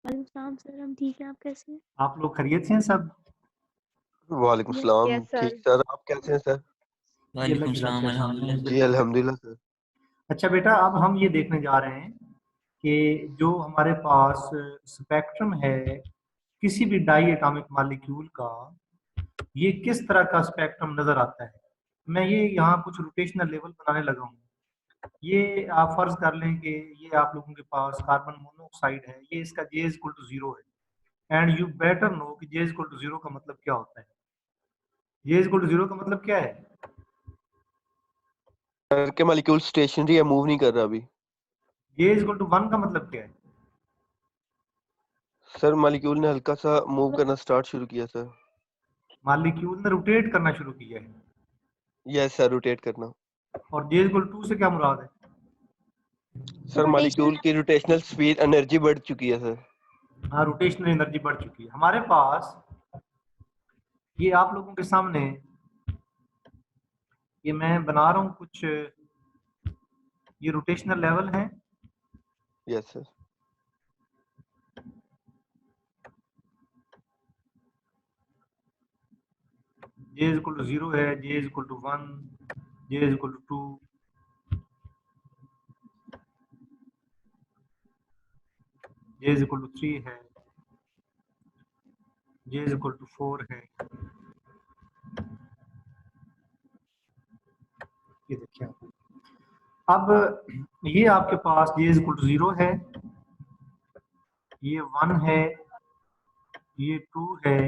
वालेकुम सलाम सर, हम ठीक हैं, आप कैसे हैं? आप लोग खैरियत से हैं सब? वालेकुम सलाम, यस ठीक सर। सर, आप कैसे हैं सर? जी, अल्लाह वालेकुम की सलाम रहमत से हम अल्हम्दुलिल्लाह। बिल्कुल जी, खैरियत से। अल्हम्दुलिल्लाह सर। अच्छा बेटा, अब हम ये देखने जा रहे हैं कि जो हमारे पास स्पेक्ट्रम है किसी भी डाई एटॉमिक मॉलिक्यूल का, ये किस तरह का स्पेक्ट्रम नज़र आता है। मैं ये यहाँ कुछ रोटेशनल लेवल बनाने लगा हूँ। ये आप फ़र्ज़ कर लें कि ये आप लोगों के पास कार्बन मोनोऑक्साइड है, ये इसका J इक्वल टू 0 है एंड यू बेटर नो कि J इक्वल टू 0 का मतलब क्या होता है। J इक्वल टू 0 का मतलब क्या है? सर के मॉलिक्यूल स्टेशनरी है, मूव नहीं कर रहा अभी। J इक्वल टू 1 का मतलब क्या है? सर मॉलिक्यूल ने हल्का सा मूव करना स्टार्ट शुरू किया सर। मॉलिक्यूल ने रोटेट करना शुरू किया है। यस सर, रोटेट करना। और J इक्वल 2 से क्या मुराद है? सर मॉलिक्यूल की रोटेशनल स्पीड एनर्जी बढ़ चुकी है सर। हाँ, रोटेशनल एनर्जी बढ़ चुकी है। हमारे पास ये आप लोगों के सामने ये मैं बना रहा हूँ कुछ, ये रोटेशनल लेवल है। Yes sir. J equal to 0 है, J equal to 1, J equal to 2, J equal to 3 है, J इक्वल टू 4 है। ये देखिए अब ये आपके पास J इक्वल टू 0 है, ये 1 है, ये 2 है,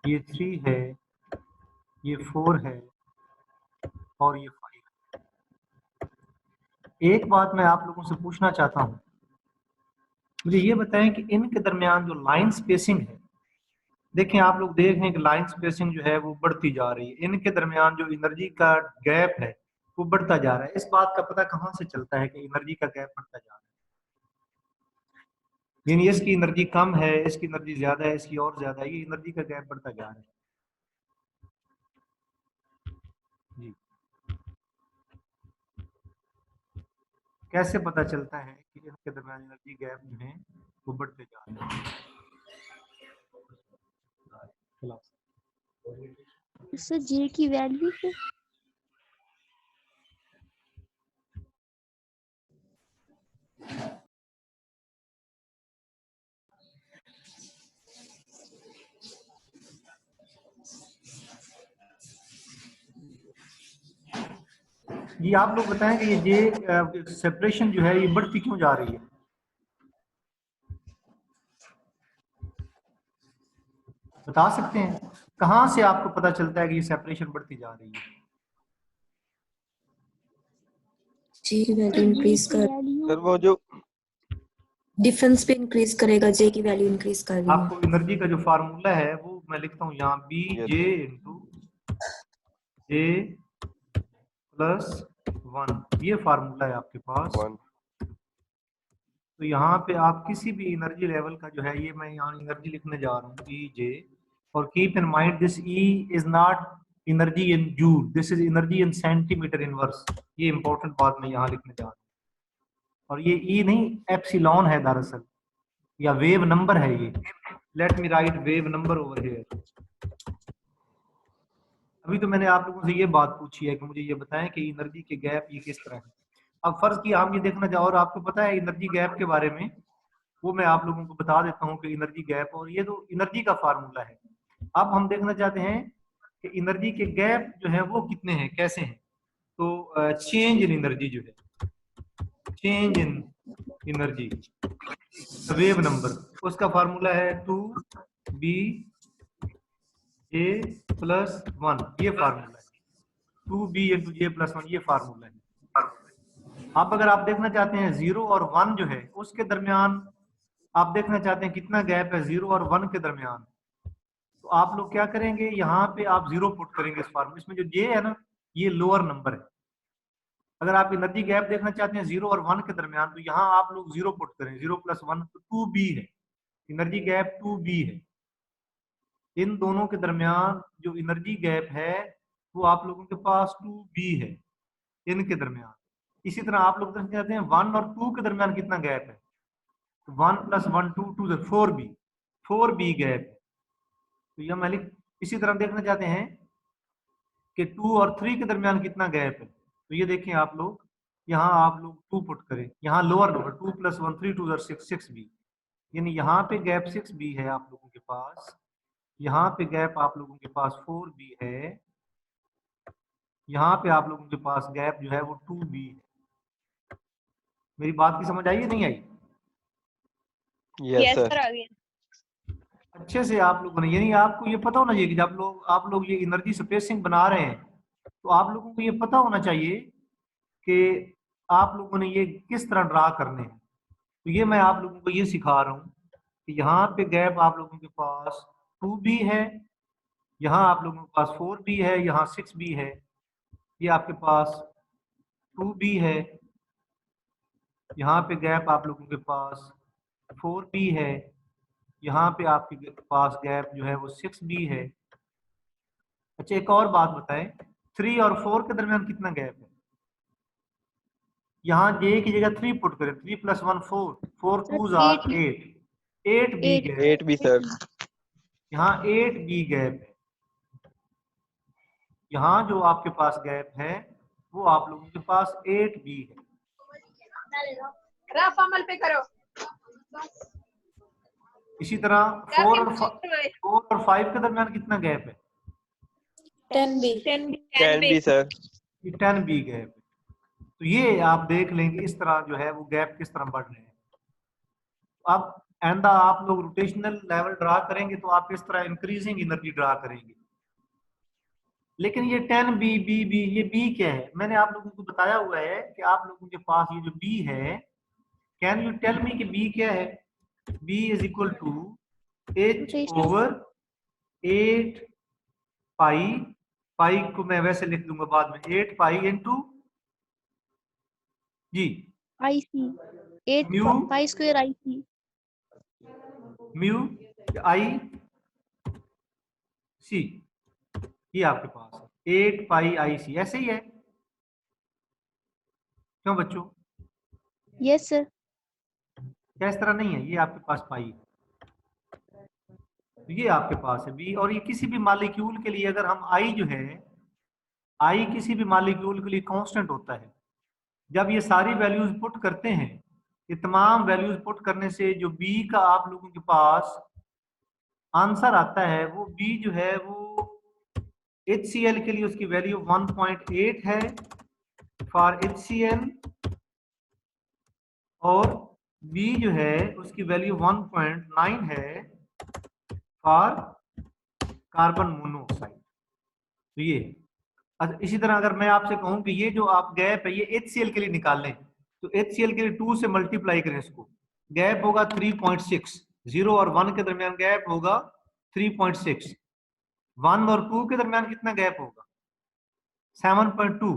ये 3 है, ये 4 है और ये 5 है। एक बात मैं आप लोगों से पूछना चाहता हूँ, मुझे ये बताएं कि इनके दरमियान जो लाइन स्पेसिंग है, देखें आप लोग देख रहे हैं कि लाइन स्पेसिंग जो है वो बढ़ती जा रही है। इनके दरमियान जो एनर्जी का गैप है वो बढ़ता जा रहा है। इस बात का पता कहाँ से चलता है कि एनर्जी का गैप बढ़ता जा रहा है? यानी इसकी एनर्जी कम है, इसकी एनर्जी ज्यादा है, इसकी और ज्यादा है, ये एनर्जी का गैप बढ़ता जा रहा है। जी, कैसे पता चलता है कि इनके दरमियान एनर्जी गैप जो है वो बढ़ते जा रहे हैं? सर जे की वैल्यू है। ये आप लोग बताएं कि ये सेपरेशन जो है ये बढ़ती क्यों जा रही है? बता सकते हैं कहाँ से आपको पता चलता है कि ये सेपरेशन बढ़ती जा रही है? जे की वैल्यू इंक्रीज कर, सर वो जो डिफरेंस पे इंक्रीज करेगा, जे की वैल्यू इंक्रीज कर रही है। आपको एनर्जी का जो फार्मूला है वो मैं लिखता हूँ यहाँ, बी जे इंटू जे प्लस 1, ये फार्मूला है आपके पास। 1 तो यहाँ पे आप किसी भी एनर्जी लेवल का जो है, ये मैं यहाँ एनर्जी लिखने जा रहा हूँ ई जे, और keep in mind this E is not energy in joule, this is energy in centimetre inverse. ये इंपॉर्टेंट बात मैं यहाँ लिखने जा रहा हूँ। और ये ई नहीं, एप्सिलॉन है दरअसल, या वेव नंबर है ये। Let me right wave number over here. अभी तो मैंने आप लोगों से ये बात पूछी है कि मुझे ये बताएं कि एनर्जी के गैप ये किस तरह है। अब फर्ज किया हम ये देखना चाहो, और आपको पता है एनर्जी गैप के बारे में, वो मैं आप लोगों को बता देता हूँ कि एनर्जी गैप, और ये तो एनर्जी का फार्मूला है। अब हम देखना चाहते हैं कि एनर्जी के गैप जो है वो कितने हैं, कैसे हैं। तो चेंज इन एनर्जी जो है, change in energy wave number, उसका फार्मूला है 2b जे प्लस 1, ये फार्मूला है 2b इंटू जे प्लस 1, ये फार्मूला है। अब अगर आप देखना चाहते हैं 0 और 1 जो है उसके दरमियान, आप देखना चाहते हैं कितना गैप है 0 और 1 के दरमियान, तो आप लोग क्या करेंगे, यहाँ पे आप 0 पुट करेंगे इस फार्मूले। इसमें जो जे है ना, ये लोअर नंबर है। अगर आप एनर्जी गैप देखना चाहते हैं 0 और 1 के दरमियान, तो यहाँ आप लोग 0 पुट करें, 0 प्लस 1 तो 2b है, एनर्जी गैप 2b है। इन दोनों के दरमियान जो एनर्जी गैप है वो आप लोगों के पास 2b है, इनके दरमियान। इसी तरह आप लोग देखना चाहते हैं 1 और 2 के दरमियान कितना गैप है, 1 + 1 2 2 4b गैप। तो यह मैं इसी तरह देखना चाहते हैं कि 2 और 3 के दरमियान कितना गैप है। तो ये देखें आप लोग, यहाँ आप लोग 2 पुट करें, यहाँ लोअर नंबर 2 + 1 3 2 6 6b, यानी यहाँ पे गैप 6b है आप लोगों के पास, यहाँ पे गैप आप लोगों के पास 4b है, यहाँ पे आप लोगों के पास गैप जो है वो 2b है। मेरी बात की समझ आई है नहीं आई? Yes, sir. सर आ गया। अच्छे से आप लोगों ने, यानी आपको ये पता होना चाहिए कि जब आप लोग ये एनर्जी स्पेसिंग बना रहे हैं तो आप लोगों को ये पता होना चाहिए कि आप लोगों ने ये किस तरह ड्रा करने हैं। तो ये मैं आप लोगों को ये सिखा रहा हूँ कि यहाँ पे गैप आप लोगों के पास 2b है, यहाँ आप लोगों के पास 4b है, यहाँ 6b है, ये आपके पास 2b है, यहाँ पे गैप आप लोगों के पास 4b है, यहाँ पे आपके पास गैप जो है वो 6b है। अच्छा एक और बात बताएं, 3 और 4 के दरमियान कितना गैप है? यहाँ j की जगह 3 पुट करें, 3 + 1 4, 4 sir 2s are 8 8, 8b 8 gap, 8B, sir. यहाँ 8b गैप है। यहाँ जो आपके पास गैप है वो आप लोगों के पास 8b है। रफ अमल पे करो। इसी तरह 4 और 5 के दरमियान कितना गैप है? 10B 10B, sir. ये 10b गैप है। तो ये आप देख लेंगे इस तरह जो है वो गैप किस तरह बढ़ रहे हैं। अब आइंदा आप लोग रोटेशनल लेवल ड्रा करेंगे तो आप इस तरह इंक्रीजिंग एनर्जी ड्रा करेंगे। लेकिन ये 10b b ये b क्या है? मैंने आप लोगों को बताया हुआ है कि आप लोगों के पास ये जो b है, कैन यू टेल मी कि b क्या है? b is equal to h over 8 pi, pi को मैं वैसे लिख दूंगा बाद में, 8 पाई into G IC 8 mu pi square IC mu I C, ये आपके पास है 8 पाई आई सी, ऐसे ही है क्यों बच्चों? yes sir क्या इस तरह नहीं है? ये आपके पास पाई है, तो ये आपके पास है बी। और ये किसी भी मॉलिक्यूल के लिए अगर हम आई जो है, आई किसी भी मॉलिक्यूल के लिए कांस्टेंट होता है। जब ये सारी वैल्यूज पुट करते हैं, ये तमाम वैल्यूज पुट करने से जो बी का आप लोगों के पास आंसर आता है वो बी जो है वो HCl के लिए उसकी वैल्यू 1.8 है फॉर HCl, और B जो है उसकी वैल्यू 1.9 है फॉर कार्बन मोनोऑक्साइड। तो ये इसी तरह अगर मैं आपसे कहूं कि ये जो आप गैप है ये HCl के लिए निकाल लें, तो HCl के लिए 2 से मल्टीप्लाई करें इसको, गैप होगा 3.6, 0 और 1 के दरमियान गैप होगा 3.6, 1 और 2 के दरमियान कितना गैप होगा? 7.2,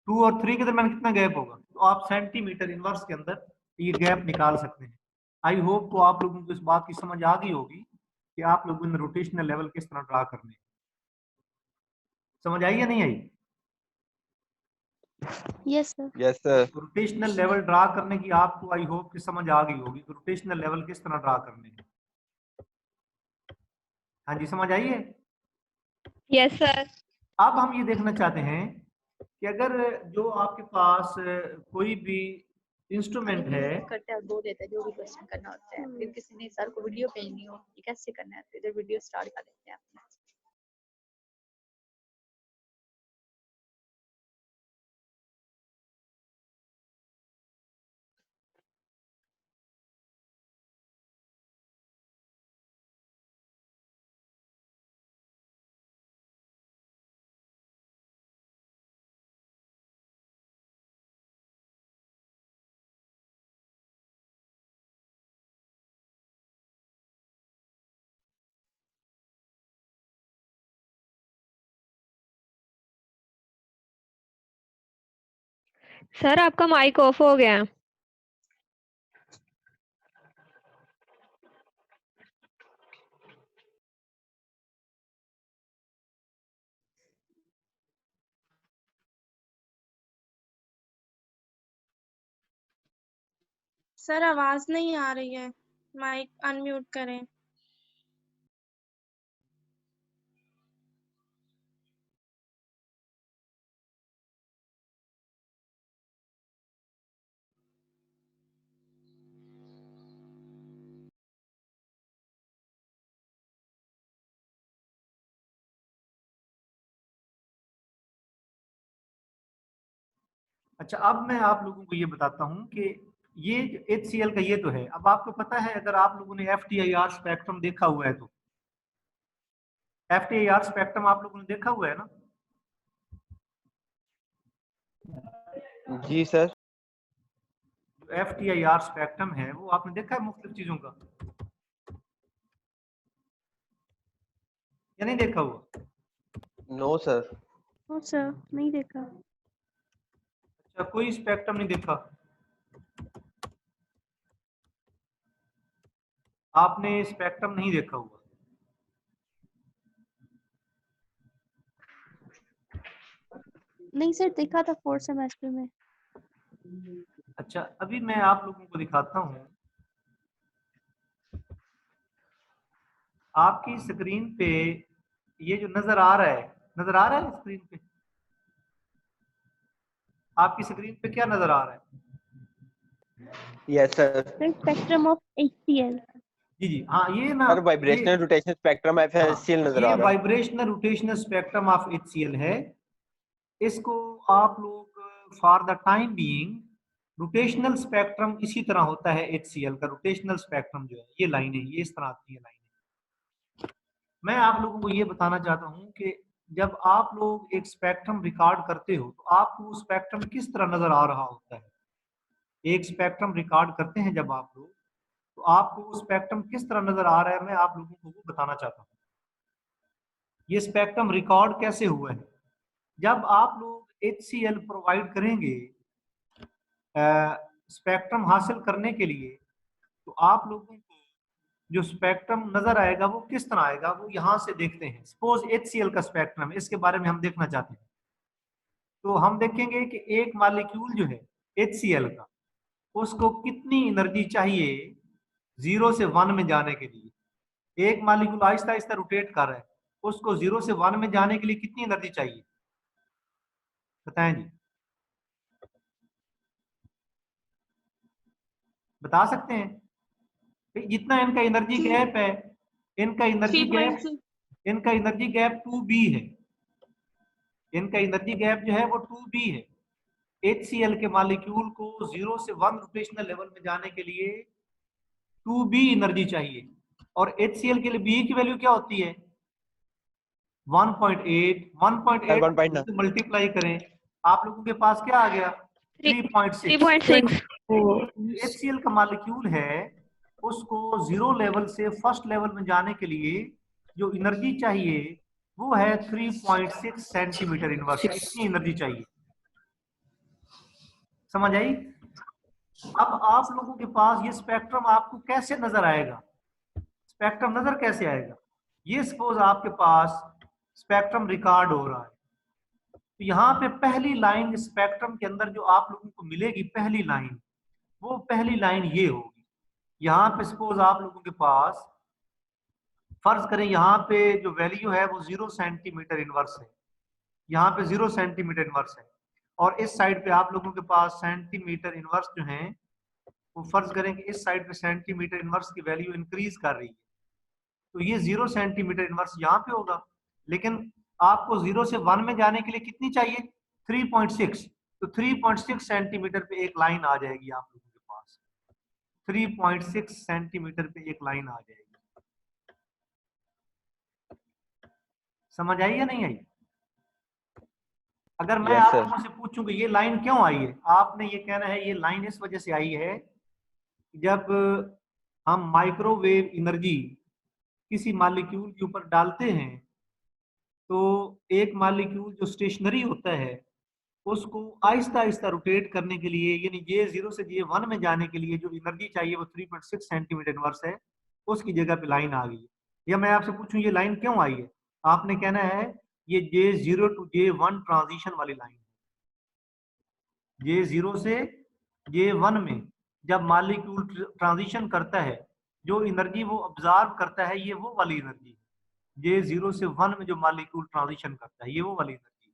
2 और 3 के दरमियान कितना गैप होगा? तो आप सेंटीमीटर इनवर्स के अंदर ये गैप निकाल सकते हैं। आई होप को आप लोगों को इस बात की समझ आ गई होगी कि आप लोगों ने रोटेशनल लेवल किस तरह ड्रा करने हैं। समझ आई या नहीं आई? yes sir Yes, sir. Rotational level draw करने की आपको आई होप की समझ आ गई होगी, रोटेशनल लेवल किस तरह ड्रा करने हैं। हाँ जी, समझ आई है? Yes sir. अब हम ये देखना चाहते हैं कि अगर जो आपके पास कोई भी इंस्ट्रूमेंट है, करते हैं और बोल देते हैं जो भी क्वेश्चन करना होता है, फिर किसी ने सर को वीडियो भेजनी हो कि कैसे करना है तो इधर वीडियो स्टार्ट कर देते हैं अपने। सर आपका माइक ऑफ हो गया। सर आवाज नहीं आ रही है, माइक अनम्यूट करें। अच्छा, अब मैं आप लोगों को ये बताता हूँ कि ये HCl का ये तो है। अब आपको पता है, अगर आप लोगों ने FTIR स्पेक्ट्रम देखा हुआ है तो FTIR स्पेक्ट्रम आप लोगों ने देखा हुआ है ना? जी सर। FTIR स्पेक्ट्रम है वो आपने देखा है मुख्तलिफ चीजों का, या नहीं देखा हुआ? No sir. नो सर, नहीं देखा। अच्छा, कोई स्पेक्ट्रम नहीं देखा आपने? स्पेक्ट्रम नहीं देखा हुआ? नहीं सर, देखा था 4th सेमेस्टर में। अच्छा, अभी मैं आप लोगों को दिखाता हूँ। आपकी स्क्रीन पे ये जो नजर आ रहा है स्क्रीन पे? आपकी स्क्रीन पे क्या नजर आ रहा है? Yes sir. Sir spectrum of HCl। जी जी, हाँ, ये ना sir vibrational rotation spectrum FHCl नजर ये आ रहा है। Vibrational rotational spectrum of HCl है। इसको आप लोग for the time being rotational spectrum इसी तरह होता है। HCl का रोटेशनल स्पेक्ट्रम जो है, ये लाइन है, ये इस तरह आती है लाइन। मैं आप लोगों को ये बताना चाहता हूँ कि जब आप लोग एक स्पेक्ट्रम रिकॉर्ड करते हो तो आपको स्पेक्ट्रम किस तरह नजर आ रहा होता है। एक स्पेक्ट्रम रिकॉर्ड करते हैं जब आप लोग, तो आपको स्पेक्ट्रम किस तरह नजर आ रहा है, मैं आप लोगों को वो बताना चाहता हूँ। ये स्पेक्ट्रम रिकॉर्ड कैसे हुआ है? जब आप लोग HCl प्रोवाइड करेंगे स्पेक्ट्रम हासिल करने के लिए, तो आप लोगों को जो स्पेक्ट्रम नजर आएगा वो किस तरह आएगा, वो यहां से देखते हैं। सपोज HCl का स्पेक्ट्रम, इसके बारे में हम देखना चाहते हैं, तो हम देखेंगे कि एक मॉलिक्यूल जो है HCl का, उसको कितनी एनर्जी चाहिए 0 से 1 में जाने के लिए। एक मॉलिक्यूल आहिस्ता आहिस्ता रोटेट कर रहा है, उसको 0 से 1 में जाने के लिए कितनी एनर्जी चाहिए, बताएं जी, बता सकते हैं? जितना इनका एनर्जी गैप है, इनका एनर्जी गैप 3.6। इनका एनर्जी गैप 2b है। इनका एनर्जी गैप जो है वो 2b है। HCl के मॉलिक्यूल को 0 से 1 रोटेशनल लेवल में जाने के लिए 2b एनर्जी चाहिए। और HCl के लिए b की वैल्यू क्या होती है? 1.8 1.9 से मल्टीप्लाई करें, आप लोगों के पास क्या आ गया? 3.6। 3.6। HCl का मॉलिक्यूल है, उसको 0 लेवल से फर्स्ट लेवल में जाने के लिए जो एनर्जी चाहिए वो है 3.6 सेंटीमीटर इनवर्स। इतनी एनर्जी चाहिए। समझ आई? अब आप लोगों के पास ये स्पेक्ट्रम आपको कैसे नजर आएगा? स्पेक्ट्रम नजर कैसे आएगा? ये सपोज आपके पास स्पेक्ट्रम रिकॉर्ड हो रहा है, तो यहाँ पे पहली लाइन स्पेक्ट्रम के अंदर जो आप लोगों को मिलेगी, पहली लाइन, वो पहली लाइन ये होगी। यहाँ पे सपोज आप लोगों के पास फर्ज करें यहाँ पे जो वैल्यू है वो 0 सेंटीमीटर इनवर्स है, यहाँ पे 0 सेंटीमीटर इनवर्स है, और इस साइड पे आप लोगों के पास सेंटीमीटर इनवर्स जो है वो फर्ज करें कि इस साइड पे सेंटीमीटर इनवर्स की वैल्यू इंक्रीज कर रही है, तो ये 0 सेंटीमीटर इनवर्स यहाँ पे होगा। लेकिन आपको 0 से 1 में जाने के लिए कितनी चाहिए? 3.6। तो 3.6 सेंटीमीटर पे एक लाइन आ जाएगी आप लोगों के पास। 3.6 सेंटीमीटर पे एक लाइन आ जाएगी। समझ आई या नहीं आई? अगर मैं आप लोगों से पूछूं कि ये लाइन क्यों आई है, आपने ये कहना है ये लाइन इस वजह से आई है, जब हम माइक्रोवेव एनर्जी किसी मॉलिक्यूल के ऊपर डालते हैं, तो एक मॉलिक्यूल जो स्टेशनरी होता है उसको आहिस्ता आहिस्ता रोटेट करने के लिए, यानी J0 से J1 में जाने के लिए जो एनर्जी चाहिए वो 3.6 सेंटीमीटर इनवर्स है, उसकी जगह पे लाइन आ गई है। या मैं आपसे पूछूं ये लाइन क्यों आई है, आपने कहना है ये J0 to J1 ट्रांजिशन वाली लाइन है। J0 से J1 में जब मॉलिक्यूल ट्रांजिशन करता है, जो एनर्जी वो ऑब्जर्व करता है, ये वो वाली एनर्जी है। ये 0 से 1 में जो मॉलिक्यूल ट्रांजिशन करता है, ये वो वाली एनर्जी है।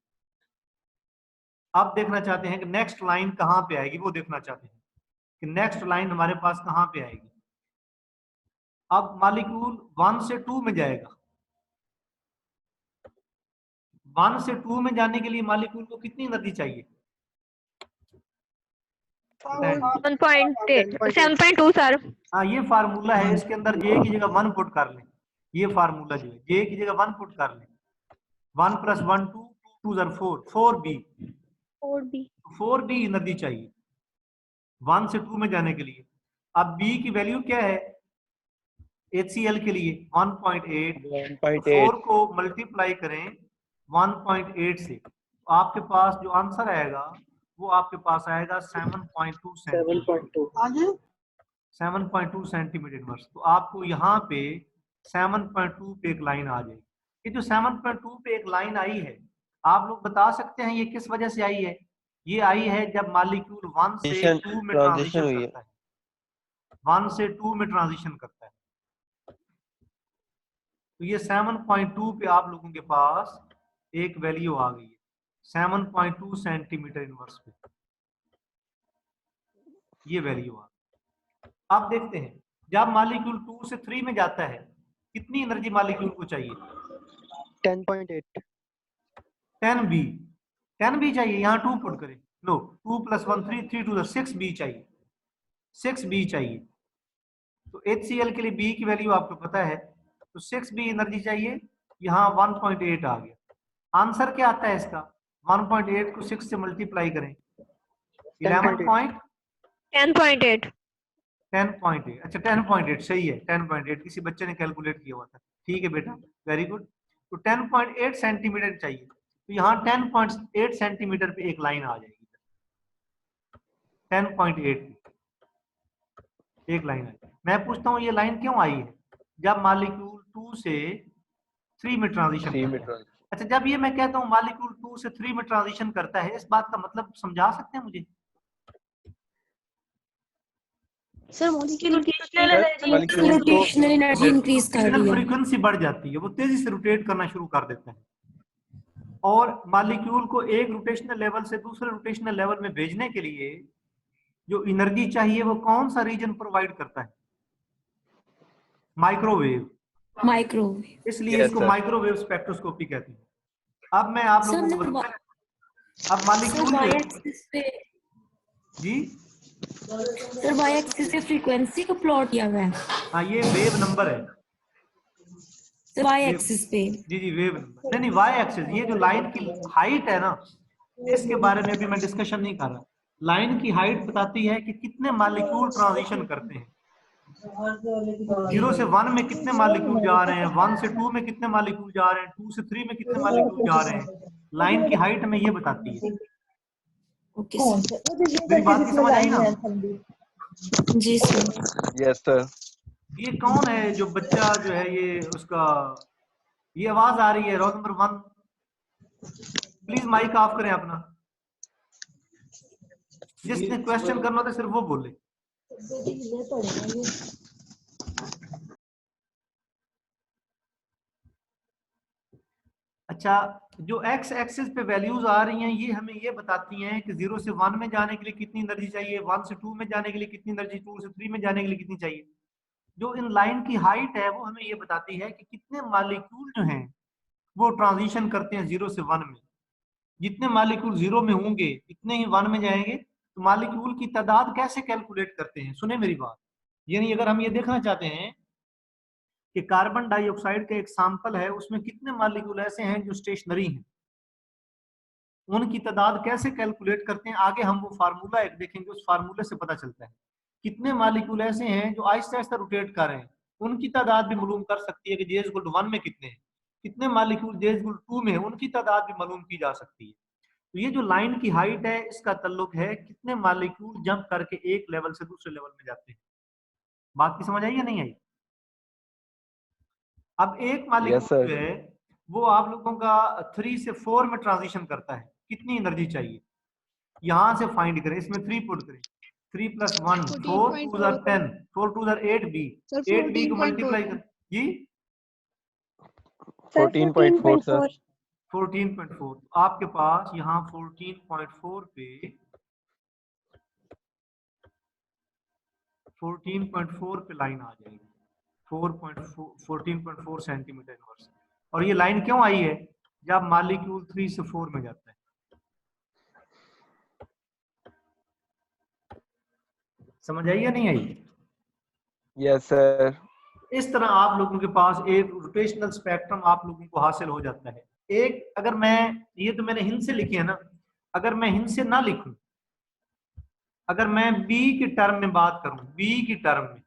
अब देखना चाहते हैं कि नेक्स्ट लाइन कहाँ पे आएगी, वो देखना चाहते हैं कि नेक्स्ट लाइन हमारे पास कहाँ पे आएगी। अब मॉलिक्यूल 1 से 2 में जाएगा। 1 से 2 में जाने के लिए मॉलिक्यूल को कितनी एनर्जी चाहिए? 1.8 7.2 सर। हाँ, ये फार्मूला है, इसके अंदर जे की जगह 1 पुट कर लें। ये फार्मूला जो है, जे की जगह 1 पुट कर लें। 1 + 1 2 2 = 4 4b 4b 4b एनर्जी चाहिए 1 से 2 में जाने के लिए। अब b की वैल्यू क्या है HCl के लिए? 1.8। 4 को मल्टीप्लाई करें 1.8 से, तो आपके पास जो आंसर आएगा वो आपके पास आएगा 7.2 सेंटीमीटर। 7.2 centimetre inverse. तो आपको यहाँ पे 7.2 पे एक लाइन आ जाएगी। ये जो 7.2 पे एक लाइन आई है, आप लोग बता सकते हैं ये किस वजह से आई है? ये आई है जब मॉलिक्यूल 1 से 2 में ट्रांजिशन हुई है। करता है। 1 से 2 में ट्रांजिशन करता है, तो ये 7.2 पे आप लोगों के पास एक वैल्यू आ गई है 7.2 सेंटीमीटर इनवर्स पे, ये वैल्यू आ गई। अब देखते हैं जब मॉलिक्यूल 2 से 3 में जाता है, कितनी एनर्जी मॉलिक्यूल को चाहिए? 10.8 10b चाहिए। यहाँ 2 पुट करें। लो, 2 + 1 3 3 2 6b चाहिए। 6b चाहिए। तो HCl के लिए b की वैल्यू आपको पता है, तो 6b एनर्जी चाहिए। यहाँ 1.8 आ गया। आंसर क्या आता है इसका? 1.8 को 6 से मल्टीप्लाई करें 11.10.8। 10.8। अच्छा 10.8 सही है। 10.8 किसी बच्चे ने कैलकुलेट किया हुआ था। ठीक है बेटा, वेरी गुड। तो 10.8 सेंटीमीटर चाहिए, तो यहाँ 10.8 सेंटीमीटर पे एक लाइन आ जाएगी। 10.8 एक लाइन आई। मैं पूछता हूँ ये लाइन क्यों आई है? जब मॉलिक्यूल 2 से 3 में ट्रांजिशन करता है। अच्छा, जब ये मैं कहता हूँ मॉलिक्यूल 2 से 3 में ट्रांजिशन करता है, इस बात का मतलब समझा सकते हैं मुझे? Sir molecule rotational energy increase कर रही है। फ्रीक्वेंसी बढ़ जाती है, वो तेजी से रोटेट करना शुरू कर देता है, और मॉलिक्यूल को एक रोटेशनल लेवल से दूसरे रोटेशनल लेवल में भेजने के लिए जो एनर्जी चाहिए वो कौन सा रीजन प्रोवाइड करता है? माइक्रोवेव। माइक्रोवेव। इसलिए Yes, इसको sir. माइक्रोवेव स्पेक्ट्रोस्कोपी कहते हैं। अब मैं आप लोगों को बताऊं, अब मॉलिक्यूल वाई एक्सिस पे जी सर वाई एक्सिस पे फ्रीक्वेंसी को प्लॉट किया हुआ है। हाँ, ये वेव नंबर है। सर वाई एक्सिस पे जी वेव नंबर नहीं, वाई एक्सिस। ये जो लाइन की हाइट है ना, इसके बारे में भी मैं डिस्कशन नहीं कर रहा। लाइन की हाइट बताती है कि कितने मॉलिक्यूल ट्रांजिशन करते हैं। 0 से 1 में कितने मॉलिक्यूल जा रहे हैं, 1 से 2 में कितने मॉलिक्यूल जा रहे हैं, 2 से 3 में कितने मॉलिक्यूल जा रहे हैं। लाइन की हाइट में ये बताती है। Okay sir. मेरी बात की समझ आई ना? जी सर। Yes sir. ये कौन है जो बच्चा जो है, ये उसका ये आवाज आ रही है, roll number 1। Please mic off करें अपना। जिसने क्वेश्चन करना था सिर्फ वो बोले। अच्छा, जो एक्स एक्सिस पे वैल्यूज आ रही हैं, ये हमें ये बताती हैं कि 0 से 1 में जाने के लिए कितनी एनर्जी चाहिए, 1 से 2 में जाने के लिए कितनी एनर्जी, 2 से 3 में जाने के लिए कितनी चाहिए। जो इन लाइन की हाइट है वो हमें ये बताती है कि कितने मॉलिक्यूल जो हैं वो ट्रांजिशन करते हैं 0 से 1 में। जितने मॉलिक्यूल 0 में होंगे इतने ही 1 में जाएंगे। तो मॉलिक्यूल की तादाद कैसे कैलकुलेट करते हैं? सुने मेरी बात। यानी अगर हम ये देखना चाहते हैं कि कार्बन डाइऑक्साइड का एक सैंपल है, उसमें कितने मॉलिक्यूल ऐसे हैं जो स्टेशनरी हैं, उनकी तादाद कैसे कैलकुलेट करते हैं, आगे हम वो फार्मूला एक देखेंगे। उस फार्मूले से पता चलता है कितने मॉलिक्यूल ऐसे हैं जो आहिस्ता आहिस्ता रोटेट कर रहे हैं, उनकी तादाद भी मालूम कर सकती है कि J = 1 में कितने हैं। कितने मॉलिक्यूल J = 2 में है, उनकी तादाद भी मालूम की जा सकती है। तो ये जो लाइन की हाइट है, इसका ताल्लुक है कितने मॉलिक्यूल जंप करके एक लेवल से दूसरे लेवल में जाते हैं। बात की समझ आई या नहीं आई? अब एक मॉलिक्यूल जो है वो आप लोगों का 3 से 4 में ट्रांजिशन करता है, कितनी एनर्जी चाहिए? यहां से फाइंड करें, इसमें 3 पुट करें। 3 + 1 4 2 are 10 4 2 are 8b 8b को मल्टीप्लाई कर जी 14.4 सर 14.4 आपके पास यहाँ 14.4 पे 14.4 पे लाइन आ जाएगी 14.4 सेंटीमीटर इनवर्स। और ये लाइन क्यों आई है? जब मॉलिक्यूल 3 से 4 में जाता है। समझ आई या नहीं आई? Yes sir. इस तरह आप लोगों के पास एक रोटेशनल स्पेक्ट्रम आप लोगों को हासिल हो जाता है। एक अगर मैं ये तो मैंने हिंद से लिखी है ना, अगर मैं हिंद से ना लिखूं, अगर मैं बी की टर्म में बात करूं, बी की टर्म में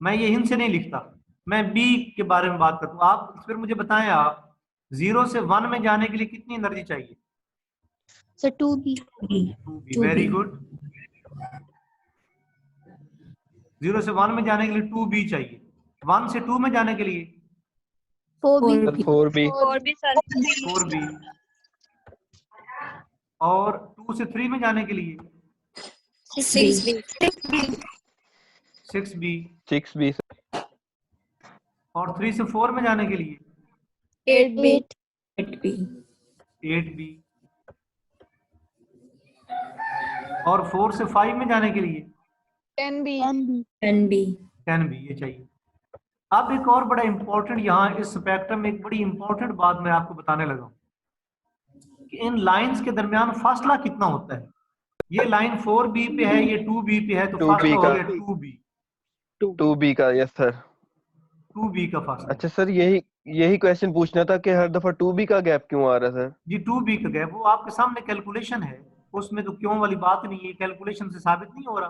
मैं ये हिंद से नहीं लिखता, मैं बी के बारे में बात करता हूं। आप फिर मुझे बताएं, आप 0 से 1 में जाने के लिए कितनी एनर्जी चाहिए? Sir 2b। 2b, very good. 0 से 1 में जाने के लिए 2b चाहिए। 1 से 2 में जाने के लिए 4b। 4b और भी सर 4b, और 2 से 3 में जाने के लिए 6b 6b, 6b और 3 से 4 में जाने के लिए 8b। 8b, और 4 से 5 में जाने के लिए 10b 10b, ये चाहिए। अब एक और बड़ा इंपॉर्टेंट यहाँ इस स्पेक्ट्रम में एक बड़ी इंपॉर्टेंट बात मैं आपको बताने लगा हूं कि इन लाइंस के दरमियान फासला कितना होता है। ये लाइन 4b पे है, ये 2b पे है, तो 2b फासला हो का। गया 2b 2b का। Yes sir. 2b का फासला। अच्छा सर, यही क्वेश्चन पूछना था कि हर दफा 2b का गैप क्यों आ रहा है सर? जी 2b का गैप वो आपके सामने कैलकुलेशन है, उसमें तो क्यों वाली बात नहीं है, कैलकुलेशन से साबित नहीं हो रहा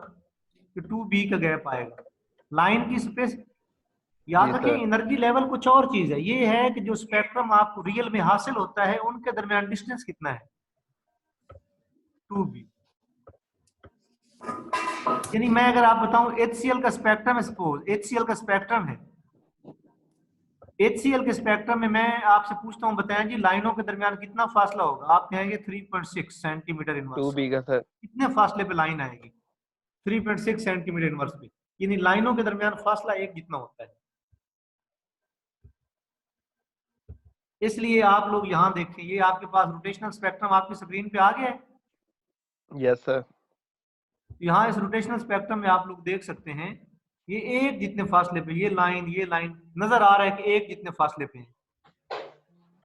कि 2b का गैप आएगा। लाइन की स्पेस याद जी रखें, सर। एनर्जी लेवल कुछ और चीज है। ये है कि जो स्पेक्ट्रम आपको रियल में हासिल होता है उनके दरमियान डिस्टेंस कितना है, 2b। यानी मैं अगर आप बताऊं HCl का स्पेक्ट्रम है, सपोज HCl का स्पेक्ट्रम है, HCl के स्पेक्ट्रम में मैं आपसे पूछता हूं, बताएं जी लाइनों के दरमियान कितना फासला होगा? आप कहेंगे 3.6 सेंटीमीटर इनवर्स। 2b का सर। कितने फासले पे लाइन आएगी? 3.6 सेंटीमीटर इनवर्स पे, यानी लाइनों के दरमियान फासला एक जितना होता है। इसलिए आप लोग यहाँ देखें, ये आपके पास रोटेशनल स्पेक्ट्रम आपकी स्क्रीन पे आ गया है। Yes sir. यहाँ इस रोटेशनल स्पेक्ट्रम में आप लोग देख सकते हैं ये एक जितने फासले पे, ये लाइन नजर आ रहा है कि एक जितने फासले पे है।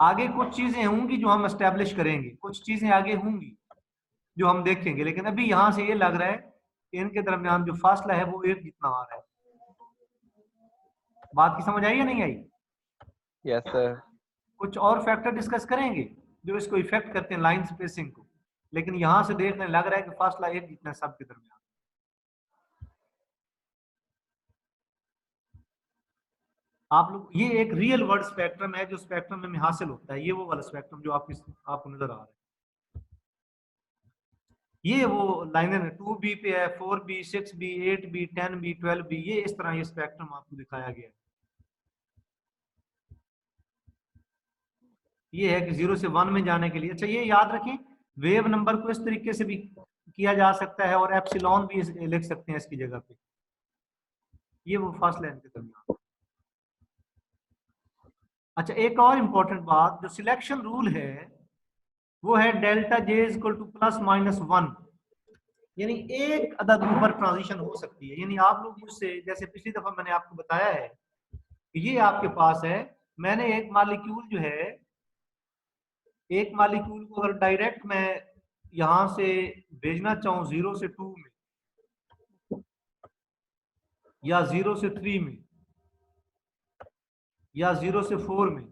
आगे कुछ चीजें होंगी जो हम एस्टेब्लिश करेंगे, कुछ चीजें आगे होंगी जो हम देखेंगे, लेकिन अभी यहाँ से ये लग रहा है कि इनके दरमियान जो फासला है वो एक जितना आ रहा है। बात की समझ आई या नहीं आई? Yes sir. कुछ और फैक्टर डिस्कस करेंगे जो इसको इफेक्ट करते हैं लाइन स्पेसिंग को, लेकिन यहां से देखने लग रहा है कि फासला एक जितना सबके दरमियान। आप लोग, ये एक रियल वर्ल्ड स्पेक्ट्रम है जो स्पेक्ट्रम में हासिल होता है, ये वो वाला स्पेक्ट्रम जो आपको नजर आ रहा है। ये वो लाइनें 2b पे है, 4b, 6b, 8b, 10b, 12b, ये इस तरह ये स्पेक्ट्रम आपको दिखाया गया है। ये है कि 0 से 1 में जाने के लिए। अच्छा ये याद रखें, वेव नंबर को इस तरीके से भी किया जा सकता है और एप्सिलॉन भी लिख सकते हैं इसकी जगह पे। ये वो फासला है इनके दरमियान। अच्छा एक और इंपॉर्टेंट बात, जो सिलेक्शन रूल है वो है डेल्टा J = ±1, यानी एक अदद ऊपर ट्रांजिशन हो सकती है। यानी आप लोग मुझसे, जैसे पिछली दफा मैंने आपको बताया है कि ये आपके पास है, मैंने एक मॉलिक्यूल जो है, एक मॉलिक्यूल को अगर डायरेक्ट मैं यहां से भेजना चाहूं 0 से 2 में या 0 से 3 में या 0 से 4 में,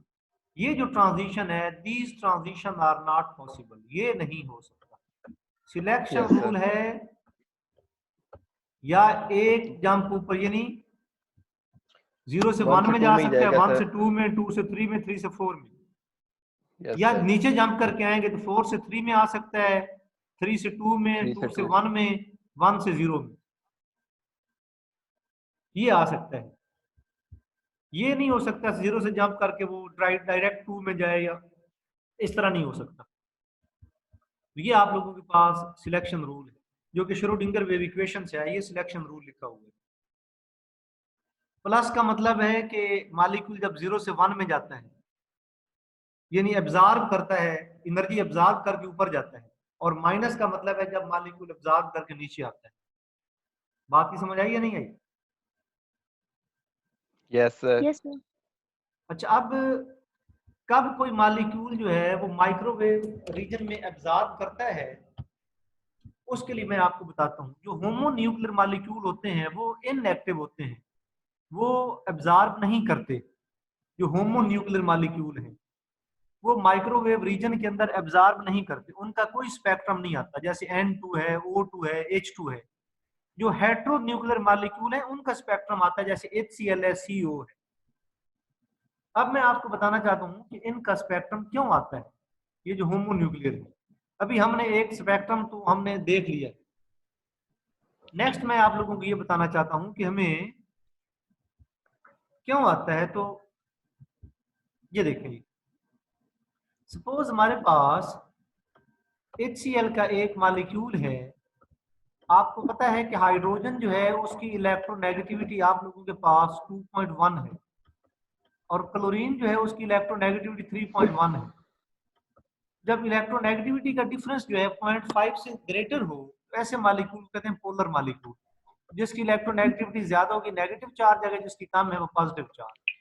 ये जो ट्रांजिशन है, these transition are not possible, ये नहीं हो सकता। सिलेक्शन रूल है या एक जंप ऊपर, यानी 0 से 1 में जा सकते हैं, 1 से 2 में, 2 से 3 में, 3 से 4 में, या नीचे जंप करके आएंगे तो 4 से 3 में आ सकता है, 3 से 2 में, 2 से 1 में, 1 से 0 में, ये आ सकता है। ये नहीं हो सकता 0 से जंप करके वो डायरेक्ट 2 में जाए, या इस तरह नहीं हो सकता। ये आप लोगों के पास सिलेक्शन रूल है, जो कि श्रोडिंगर वेव इक्वेशन से है। ये सिलेक्शन रूल लिखा हुआ है। प्लस का मतलब है कि मॉलिक्यूल जब 0 से 1 में जाता है, यानी एब्जॉर्ब करता है, एनर्जी एब्जॉर्ब करके ऊपर जाता है, और माइनस का मतलब है जब मॉलिक्यूल एब्जॉर्ब करके नीचे आता है। बात की समझ आई या नहीं आई? Yes sir. Yes sir. अच्छा, अब कब कोई मॉलिक्यूल जो है वो माइक्रोवेव रीजन में एब्जॉर्ब करता है, उसके लिए मैं आपको बताता हूँ। जो होमोन्यूक्लियर मॉलिक्यूल होते हैं वो इनएक्टिव होते हैं, वो एब्जॉर्ब नहीं करते। जो होमोन्यूक्लियर मॉलिक्यूल हैं वो माइक्रोवेव रीजन के अंदर एब्जॉर्ब नहीं करते, उनका कोई स्पेक्ट्रम नहीं आता। जैसे N2 है, O2 है, H2 है। जो हेट्रोन्यूक्लियर मॉलिक्यूल है उनका स्पेक्ट्रम आता है, जैसे HCl है, CO है। अब मैं आपको बताना चाहता हूँ कि इनका स्पेक्ट्रम क्यों आता है, ये जो होमोन्यूक्लियर है। अभी हमने एक स्पेक्ट्रम तो हमने देख लिया। नेक्स्ट मैं आप लोगों को ये बताना चाहता हूँ कि हमें क्यों आता है। तो ये देखिए, सपोज हमारे पास HCl का एक मॉलिक्यूल है। आपको पता है कि हाइड्रोजन जो है उसकी इलेक्ट्रोनेगेटिविटी आप लोगों के पास 2.1 है, और क्लोरीन जो है उसकी इलेक्ट्रोनेगेटिविटी 3.1 है। जब इलेक्ट्रोनेगेटिविटी का डिफरेंस जो है 0.5 से ग्रेटर हो, तो ऐसे मॉलिक्यूल कहते हैं पोलर मॉलिक्यूल। जिसकी इलेक्ट्रोनेगेटिविटी ज्यादा होगी नेगेटिव चार्ज, अगर जिसकी कम है वो पॉजिटिव चार्ज।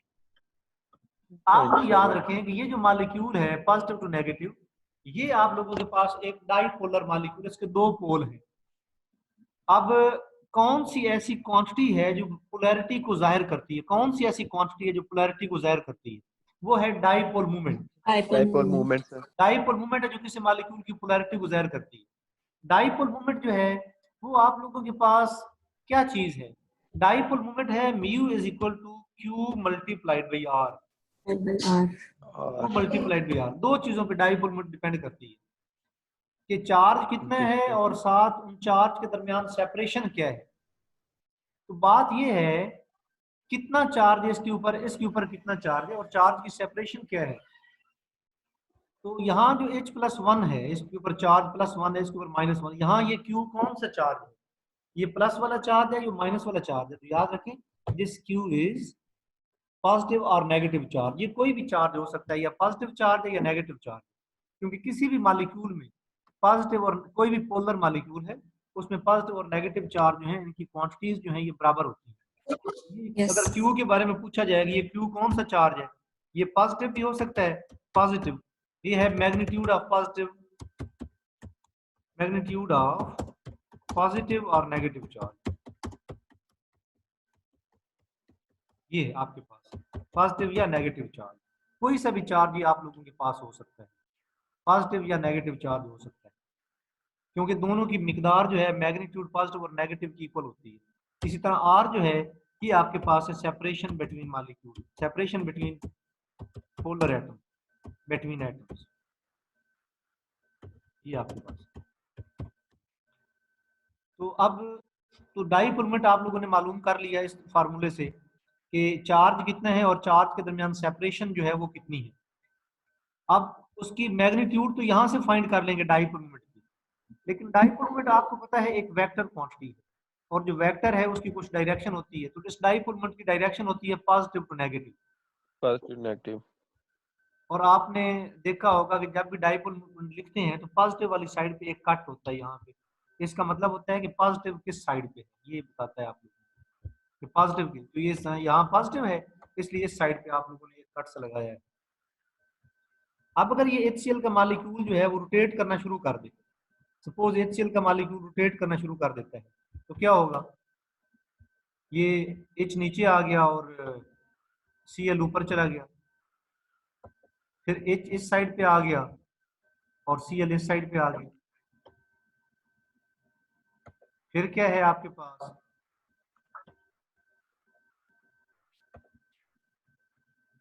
आप भी याद रखें कि ये जो मॉलिक्यूल है पॉजिटिव टू नेगेटिव, ये आप लोगों के पास एक डाइपोलर मॉलिक्यूल, इसके दो पोल हैं। अब कौन सी ऐसी क्वांटिटी है जो पोलैरिटी को जाहिर करती है? कौन सी ऐसी क्वांटिटी है जो पोलैरिटी को जाहिर करती है? वो है dipole movement. Dipole movement sir. Dipole movement है जो किसी मॉलिक्यूल की पोलैरिटी को जाहिर करती है। डाइपोल मूवमेंट जो है वो आप लोगों के पास क्या चीज है? डाइपोल मूवमेंट है mu is equal to q multiplied by r. वो मल्टीप्लाइड बाई आर, दो चीजों पे डाइपोल मूवमेंट डिपेंड करती है कि चार्ज कितना है और साथ उन चार्ज के दरमियान सेपरेशन क्या है। तो बात ये है कितना चार्ज है इसके ऊपर कितना चार्ज है, और चार्ज की सेपरेशन क्या है। तो यहाँ जो H+1 है, इसके ऊपर चार्ज +1 है, इसके ऊपर -1। यहाँ ये Q कौन सा चार्ज है? ये प्लस वाला चार्ज है, ये माइनस वाला चार्ज है। तो याद रखें दिस Q इज पॉजिटिव और नेगेटिव चार्ज। ये कोई भी चार्ज हो सकता है, या पॉजिटिव चार्ज है या नेगेटिव चार्ज, क्योंकि किसी भी मॉलिक्यूल में पॉजिटिव और कोई भी पोलर मॉलिक्यूल है उसमें पॉजिटिव और नेगेटिव चार्ज जो है इनकी क्वांटिटीज जो है ये बराबर होती है। अगर Q के बारे में पूछा जाएगा ये Q कौन सा चार्ज है, ये पॉजिटिव भी हो सकता है, पॉजिटिव। ये है magnitude of positive, magnitude of positive और नेगेटिव चार्ज। ये है आपके पास पॉजिटिव या नेगेटिव चार्ज। कोई सा भी चार्ज ये आप लोगों के पास हो सकता है, पॉजिटिव या नेगेटिव चार्ज हो सकता है, क्योंकि दोनों की मिकदार जो है मैग्नीट्यूड पॉजिटिव और नेगेटिव की इक्वल होती है। इसी तरह आर जो है ये आपके पास है separation between molecule, separation between polar atom, between atoms, ये आपके पास। तो अब तो डाइपोल मूवमेंट आप लोगों ने मालूम कर लिया इस फार्मूले से कि चार्ज कितना है और चार्ज के दरमियान सेपरेशन जो है वो कितनी है। अब उसकी मैग्नीट्यूड तो यहाँ से फाइंड कर लेंगे डाइपोल मूवमेंट की, लेकिन डाइपोल मूवमेंट आपको पता है एक वेक्टर क्वांटिटी है, और जो वेक्टर है उसकी कुछ डायरेक्शन होती है। तो इस डाइपोल मूवमेंट की डायरेक्शन होती है positive to negative. Positive negative. और आपने देखा होगा कि जब भी डाइपोल मूवमेंट लिखते हैं तो पॉजिटिव वाली साइड पे एक कट होता है यहाँ पे। इसका मतलब होता है कि पॉजिटिव किस साइड पे, ये बताता है आप लोगों को कि पॉजिटिव की। तो ये यहाँ पॉजिटिव है, इसलिए इस साइड पे आप लोगों ने एक कट से लगाया है। अब अगर ये HCl का मॉलिक्यूल जो है वो रोटेट करना शुरू कर दे, सपोज HCl का मॉलिक्यूल रोटेट करना शुरू कर देता है, तो क्या होगा? ये H नीचे आ गया और Cl ऊपर चला गया, फिर H इस साइड पे आ गया और Cl इस साइड पे आ गया। फिर क्या है आपके पास?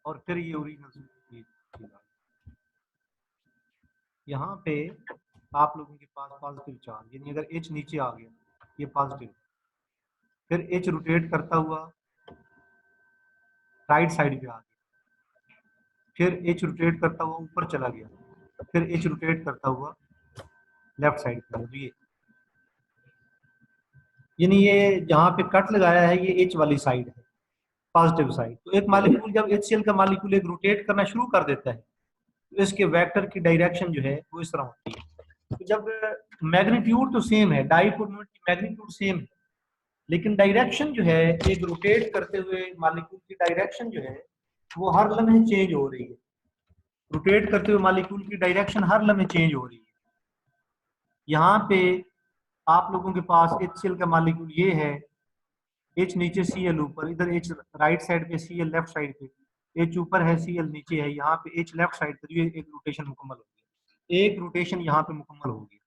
और फिर ये ओरिजिनल यहाँ पे आप लोगों के पास पॉजिटिव चार्ज, यानी अगर H नीचे आ गया ये पॉजिटिव, फिर H रोटेट करता हुआ राइट साइड पे आ गया, फिर H रोटेट करता हुआ ऊपर चला गया, फिर H रोटेट करता हुआ लेफ्ट साइड पे है। तो ये यानी ये जहाँ पे कट लगाया है ये H वाली साइड है, पॉजिटिव साइड। तो एक मॉलिक्यूल जब HCl का मॉलिक्यूल एक रोटेट करना शुरू कर देता है तो इसके वेक्टर की डायरेक्शन जो है वो इस तरह होती है। तो जब मैग्नीट्यूड तो सेम है, डाइपोल मोमेंट की मैग्नीट्यूड सेम है, लेकिन डायरेक्शन जो है एक रोटेट करते हुए मॉलिक्यूल की डायरेक्शन जो है वो हर लम्हे चेंज हो रही है। रोटेट करते हुए मॉलिक्यूल की डायरेक्शन हर लम्हे चेंज हो रही है। यहाँ पे आप लोगों के पास HCl का मॉलिक्यूल ये है, H नीचे Cl ऊपर, इधर H राइट साइड पे, Cl लेफ्ट साइड पे, H ऊपर है Cl नीचे है, यहाँ पे H लेफ्ट साइड पे। ये एक रोटेशन मुकम्मल हो गया, एक रोटेशन यहाँ पे मुकम्मल हो गया।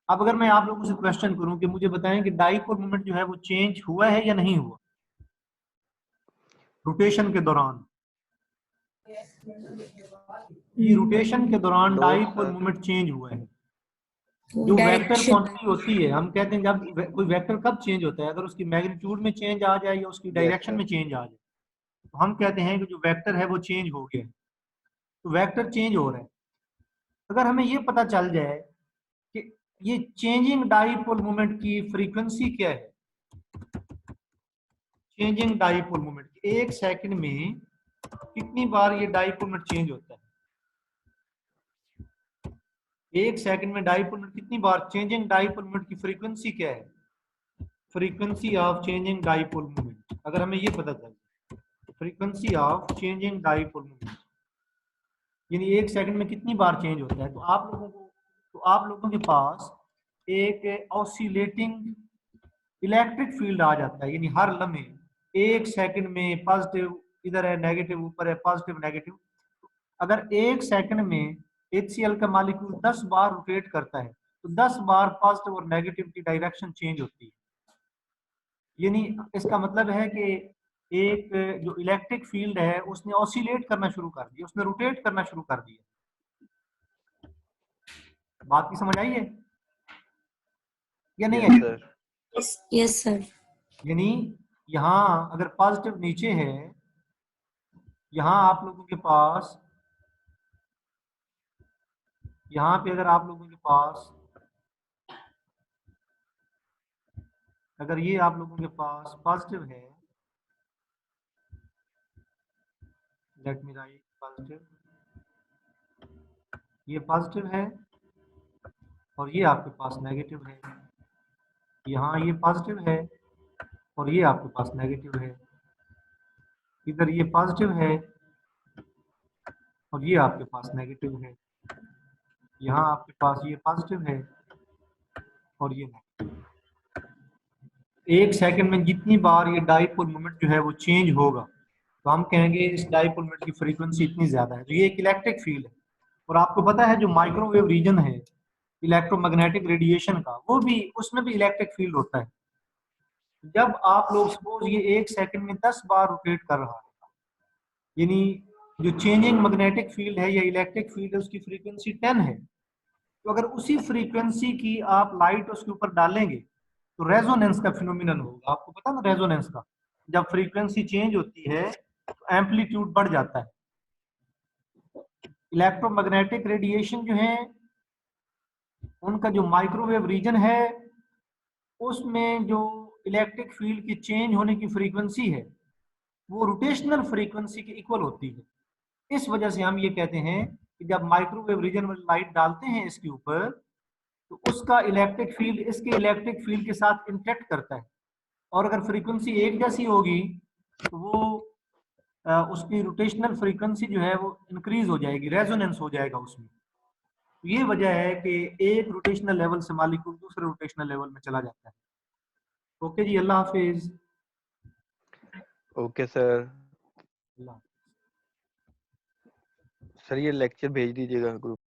अब अगर मैं आप लोगों से क्वेश्चन करूं कि मुझे बताएं कि डाइपोल मोमेंट जो है वो चेंज हुआ है या नहीं हुआ रोटेशन के दौरान। ये रोटेशन के दौरान No, dipole sir. Moment change हुआ है। जो वेक्टर क्वांटिटी होती है, हम कहते हैं जब कोई वेक्टर कब चेंज होता है, अगर उसकी मैग्नीट्यूड में चेंज आ जाए या उसकी डायरेक्शन में चेंज आ जाए, तो हम कहते हैं कि जो वेक्टर है वो चेंज हो गया। तो वेक्टर चेंज हो रहा है। अगर हमें ये पता चल जाए कि ये चेंजिंग डाइपोल मोमेंट की फ्रीक्वेंसी क्या है, चेंजिंग डाइपोल मोमेंट एक सेकंड में कितनी बार ये डाइपोल मोमेंट चेंज होता है, एक सेकंड में डाइपोल मोमेंट कितनी बार, चेंजिंग डाइपोल मोमेंट की फ्रीक्वेंसी क्या है, frequency of changing dipole moment. अगर हमें ये पता चले frequency of changing dipole moment यानी एक सेकंड में कितनी बार चेंज होता है, तो आप लोगों के पास एक ऑसिलेटिंग इलेक्ट्रिक फील्ड आ जाता है। यानी हर लम्हे एक सेकंड में पॉजिटिव इधर है, नेगेटिव ऊपर है, पॉजिटिव नेगेटिव। अगर एक सेकंड में HCl का मॉलिक्यूल 10 बार रोटेट करता है तो 10 बार पॉजिटिव और नेगेटिव की डायरेक्शन चेंज होती है। यानी इसका मतलब है कि एक जो इलेक्ट्रिक फील्ड है उसने ऑसिलेट करना शुरू कर दिया, उसने रोटेट करना शुरू कर दिया। बात की समझ आई है या नहीं Yes, है? sir. Yes sir. यानी यहाँ अगर पॉजिटिव नीचे है, यहाँ आप लोगों के पास, यहाँ पे अगर आप लोगों के पास, अगर ये आप लोगों के पास पॉजिटिव है, लेट मी राइट पॉजिटिव, ये पॉजिटिव है और ये आपके पास नेगेटिव है, यहाँ ये पॉजिटिव है और ये आपके पास नेगेटिव है, इधर ये पॉजिटिव है और ये आपके पास नेगेटिव है, यहाँ आपके पास ये पॉजिटिव है और ये नेगेटिव। एक सेकंड में जितनी बार ये डाइपोल मोमेंट जो है वो चेंज होगा तो हम कहेंगे इस डाइपोल मोमेंट की फ्रीक्वेंसी इतनी ज्यादा है। तो ये एक इलेक्ट्रिक फील्ड है। और आपको पता है जो माइक्रोवेव रीजन है इलेक्ट्रोमैग्नेटिक रेडिएशन का, वो भी, उसमें भी इलेक्ट्रिक फील्ड होता है। जब आप लोग सपोज ये एक सेकंड में 10 बार रोटेट कर रहा है, यानी जो चेंजिंग मैग्नेटिक फील्ड है या इलेक्ट्रिक फील्ड है उसकी फ्रीक्वेंसी 10 है, तो अगर उसी फ्रीक्वेंसी की आप लाइट उसके ऊपर डालेंगे तो रेजोनेंस का फिनोमिनन होगा। आपको पता ना रेजोनेंस का, जब फ्रीक्वेंसी चेंज होती है तो एम्पलीट्यूड बढ़ जाता है। इलेक्ट्रोमैग्नेटिक रेडिएशन जो है उनका जो माइक्रोवेव रीजन है उसमें जो इलेक्ट्रिक फील्ड की चेंज होने की फ्रीक्वेंसी है वो रोटेशनल फ्रीक्वेंसी के इक्वल होती है। इस वजह से हम ये कहते हैं कि जब माइक्रोवेव रीजन में लाइट डालते हैं इसके ऊपर तो उसका इलेक्ट्रिक फील्ड इसके इलेक्ट्रिक फील्ड के साथ इंटरेक्ट करता है, और अगर फ्रीक्वेंसी एक जैसी होगी तो वो उसकी रोटेशनल फ्रीक्वेंसी जो है वो इंक्रीज हो जाएगी, रेजोनेंस हो जाएगा उसमें। तो ये वजह है कि एक रोटेशनल लेवल से मॉलिक्यूल दूसरे रोटेशनल लेवल में चला जाता है। ओके जी, अल्लाह हाफिज। Okay, sir. अल्लाह। सर ये लेक्चर भेज दीजिएगा ग्रुप